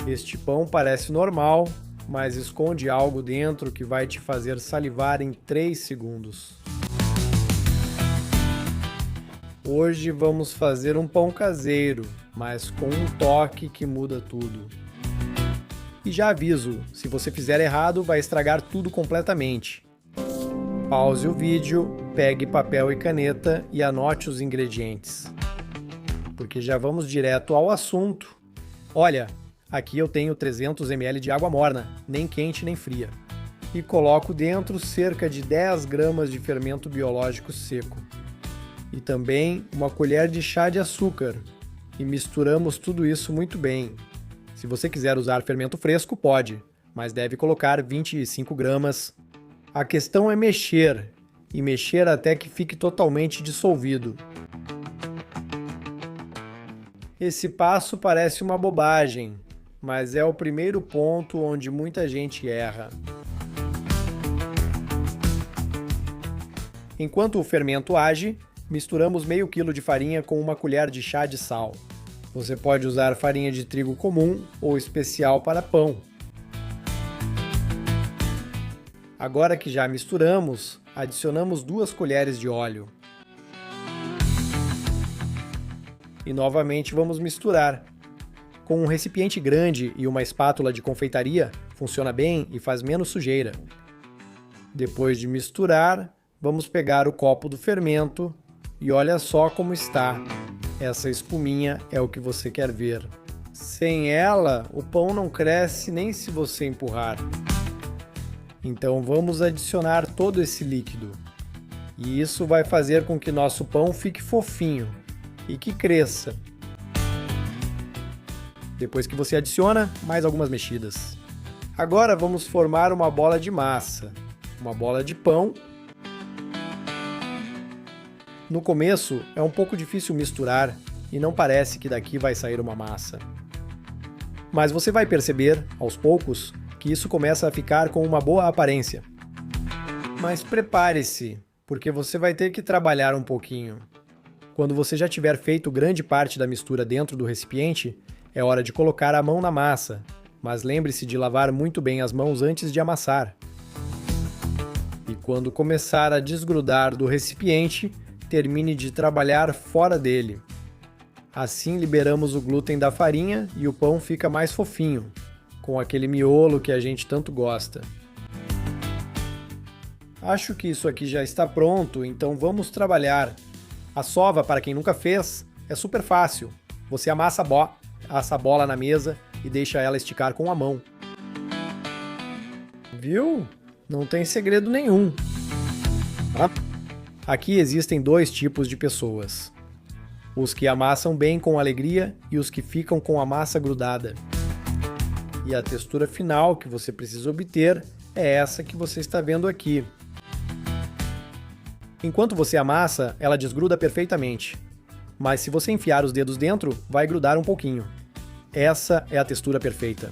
Este pão parece normal, mas esconde algo dentro que vai te fazer salivar em 3 segundos. Hoje vamos fazer um pão caseiro, mas com um toque que muda tudo. E já aviso, se você fizer errado, vai estragar tudo completamente. Pause o vídeo, pegue papel e caneta e anote os ingredientes. Porque já vamos direto ao assunto. Olha, aqui eu tenho 300 ml de água morna, nem quente nem fria. E coloco dentro cerca de 10 gramas de fermento biológico seco. E também uma colher de chá de açúcar. E misturamos tudo isso muito bem. Se você quiser usar fermento fresco, pode, mas deve colocar 25 gramas. A questão é mexer, e mexer até que fique totalmente dissolvido. Esse passo parece uma bobagem, mas é o primeiro ponto onde muita gente erra. Enquanto o fermento age, misturamos meio quilo de farinha com uma colher de chá de sal. Você pode usar farinha de trigo comum ou especial para pão. Agora que já misturamos, adicionamos 2 colheres de óleo. E novamente vamos misturar. Com um recipiente grande e uma espátula de confeitaria, funciona bem e faz menos sujeira. Depois de misturar, vamos pegar o copo do fermento e olha só como está. Essa espuminha é o que você quer ver. Sem ela, o pão não cresce nem se você empurrar. Então vamos adicionar todo esse líquido. E isso vai fazer com que nosso pão fique fofinho e que cresça. Depois que você adiciona, mais algumas mexidas. Agora vamos formar uma bola de massa, uma bola de pão. No começo é um pouco difícil misturar e não parece que daqui vai sair uma massa. Mas você vai perceber, aos poucos, que isso começa a ficar com uma boa aparência. Mas prepare-se, porque você vai ter que trabalhar um pouquinho. Quando você já tiver feito grande parte da mistura dentro do recipiente, é hora de colocar a mão na massa, mas lembre-se de lavar muito bem as mãos antes de amassar. E quando começar a desgrudar do recipiente, termine de trabalhar fora dele. Assim liberamos o glúten da farinha e o pão fica mais fofinho, com aquele miolo que a gente tanto gosta. Acho que isso aqui já está pronto, então vamos trabalhar. A sova, para quem nunca fez, é super fácil. Você amassa a bola na mesa e deixa ela esticar com a mão. Viu? Não tem segredo nenhum. Aqui existem 2 tipos de pessoas. Os que amassam bem com alegria e os que ficam com a massa grudada. E a textura final que você precisa obter é essa que você está vendo aqui. Enquanto você amassa, ela desgruda perfeitamente. Mas se você enfiar os dedos dentro, vai grudar um pouquinho. Essa é a textura perfeita.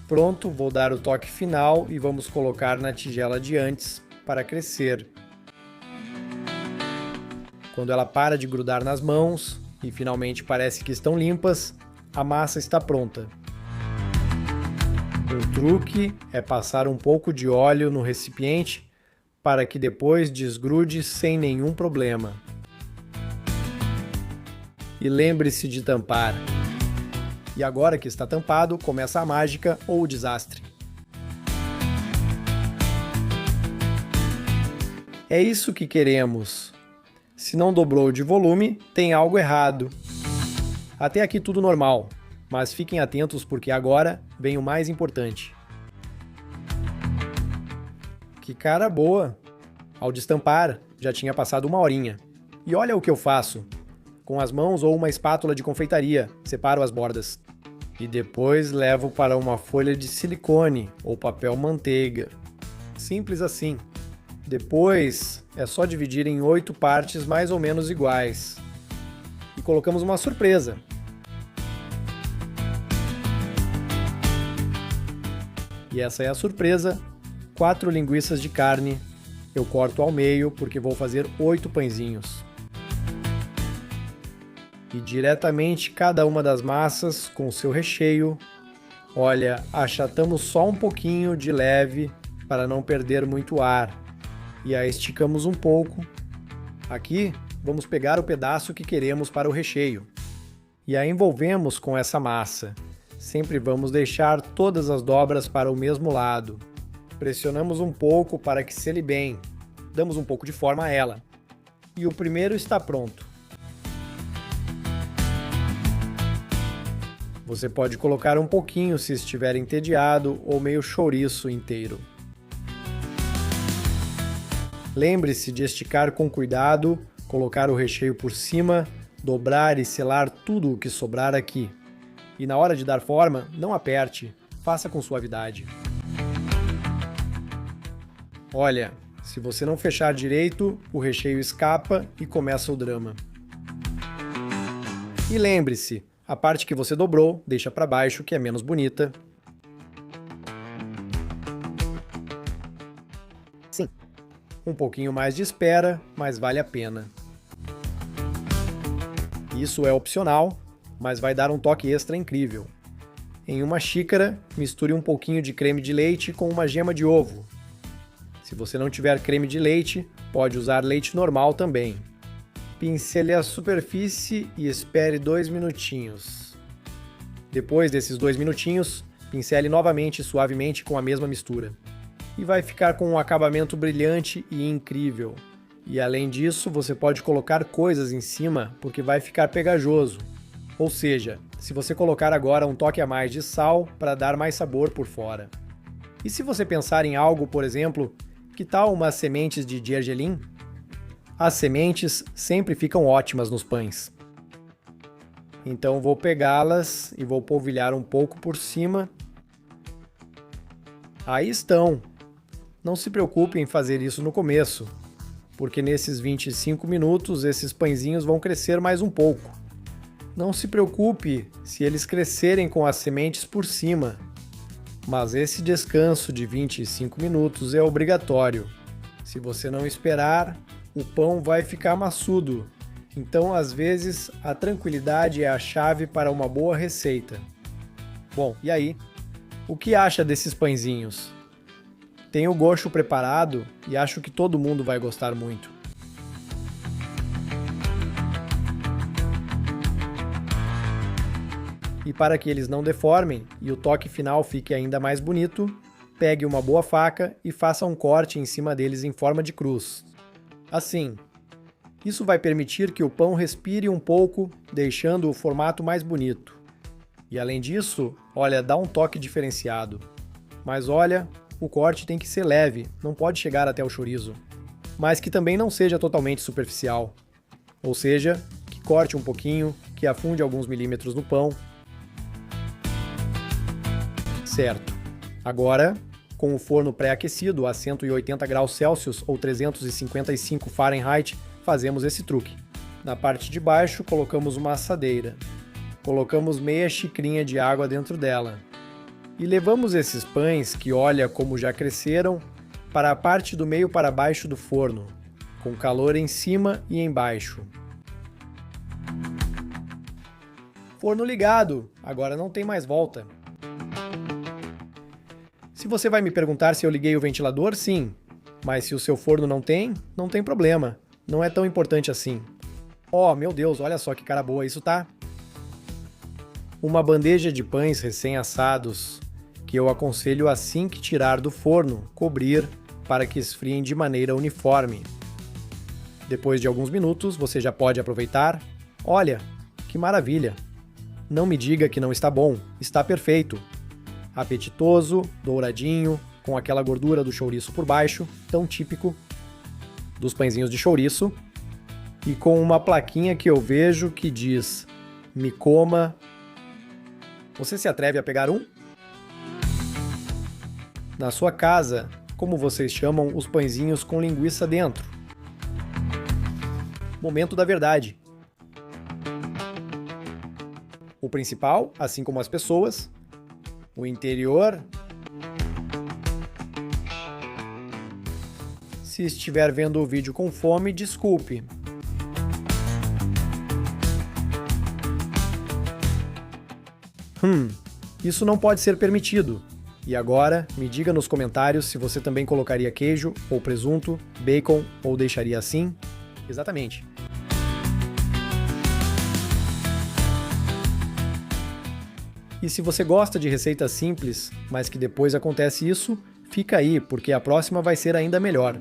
Pronto, vou dar o toque final e vamos colocar na tigela de antes para crescer. Quando ela para de grudar nas mãos e finalmente parece que estão limpas, a massa está pronta. O truque é passar um pouco de óleo no recipiente para que depois desgrude sem nenhum problema. E lembre-se de tampar. E agora que está tampado, começa a mágica ou o desastre. É isso que queremos. Se não dobrou de volume, tem algo errado. Até aqui tudo normal, mas fiquem atentos porque agora vem o mais importante. Que cara boa! Ao destampar, já tinha passado 1 horinha. E olha o que eu faço. Com as mãos ou uma espátula de confeitaria, separo as bordas. E depois levo para uma folha de silicone ou papel manteiga. Simples assim. Depois é só dividir em 8 partes mais ou menos iguais. E colocamos uma surpresa. E essa é a surpresa: 4 linguiças de carne. Eu corto ao meio porque vou fazer 8 pãezinhos. E diretamente cada uma das massas com seu recheio, Olha, achatamos só um pouquinho de leve para não perder muito ar. E a esticamos um pouco. Aqui, vamos pegar o pedaço que queremos para o recheio. E a envolvemos com essa massa. Sempre vamos deixar todas as dobras para o mesmo lado. Pressionamos um pouco para que sele bem. Damos um pouco de forma a ela. E o primeiro está pronto. Você pode colocar um pouquinho se estiver entediado ou meio chouriço inteiro. Lembre-se de esticar com cuidado, colocar o recheio por cima, dobrar e selar tudo o que sobrar aqui. E na hora de dar forma, não aperte, faça com suavidade. Olha, se você não fechar direito, o recheio escapa e começa o drama. E lembre-se, a parte que você dobrou, deixa para baixo, que é menos bonita. Sim, um pouquinho mais de espera, mas vale a pena. Isso é opcional, mas vai dar um toque extra incrível. Em uma xícara, misture um pouquinho de creme de leite com uma gema de ovo. Se você não tiver creme de leite, pode usar leite normal também. Pincele a superfície e espere 2 minutinhos. Depois desses 2 minutinhos, pincele novamente suavemente com a mesma mistura. E vai ficar com um acabamento brilhante e incrível. E além disso, você pode colocar coisas em cima, porque vai ficar pegajoso. Ou seja, se você colocar agora um toque a mais de sal para dar mais sabor por fora. E se você pensar em algo, por exemplo, que tal umas sementes de gergelim? As sementes sempre ficam ótimas nos pães. Então vou pegá-las e vou polvilhar um pouco por cima. Aí estão! Não se preocupe em fazer isso no começo, porque nesses 25 minutos esses pãezinhos vão crescer mais um pouco. Não se preocupe se eles crescerem com as sementes por cima, mas esse descanso de 25 minutos é obrigatório. Se você não esperar, o pão vai ficar maçudo. Então, às vezes, a tranquilidade é a chave para uma boa receita. Bom, e aí? O que acha desses pãezinhos? Tenho o gosto preparado e acho que todo mundo vai gostar muito. E para que eles não deformem e o toque final fique ainda mais bonito, pegue uma boa faca e faça um corte em cima deles em forma de cruz. Assim. Isso vai permitir que o pão respire um pouco, deixando o formato mais bonito. E além disso, olha, dá um toque diferenciado. Mas olha, o corte tem que ser leve, não pode chegar até o chorizo. Mas que também não seja totalmente superficial. Ou seja, que corte um pouquinho, que afunde alguns milímetros no pão. Certo. Agora, com o forno pré-aquecido a 180 graus Celsius ou 355 Fahrenheit, fazemos esse truque. Na parte de baixo, colocamos uma assadeira. Colocamos meia xicrinha de água dentro dela. E levamos esses pães, que olha como já cresceram, para a parte do meio para baixo do forno, com calor em cima e embaixo. Forno ligado, agora não tem mais volta. Se você vai me perguntar se eu liguei o ventilador, sim. Mas se o seu forno não tem problema. Não é tão importante assim. Oh, meu Deus, olha só que cara boa isso tá. Uma bandeja de pães recém-assados, que eu aconselho assim que tirar do forno, cobrir para que esfriem de maneira uniforme. Depois de alguns minutos, você já pode aproveitar. Olha, que maravilha! Não me diga que não está bom, está perfeito. Apetitoso, douradinho, com aquela gordura do chouriço por baixo, tão típico dos pãezinhos de chouriço, e com uma plaquinha que eu vejo que diz: "Me coma". Você se atreve a pegar um? Na sua casa, como vocês chamam os pãezinhos com linguiça dentro? Momento da verdade. O principal, assim como as pessoas, o interior. Se estiver vendo o vídeo com fome, desculpe. Isso não pode ser permitido. E agora, me diga nos comentários se você também colocaria queijo ou presunto, bacon ou deixaria assim? Exatamente. E se você gosta de receitas simples, mas que depois acontece isso, fica aí, porque a próxima vai ser ainda melhor.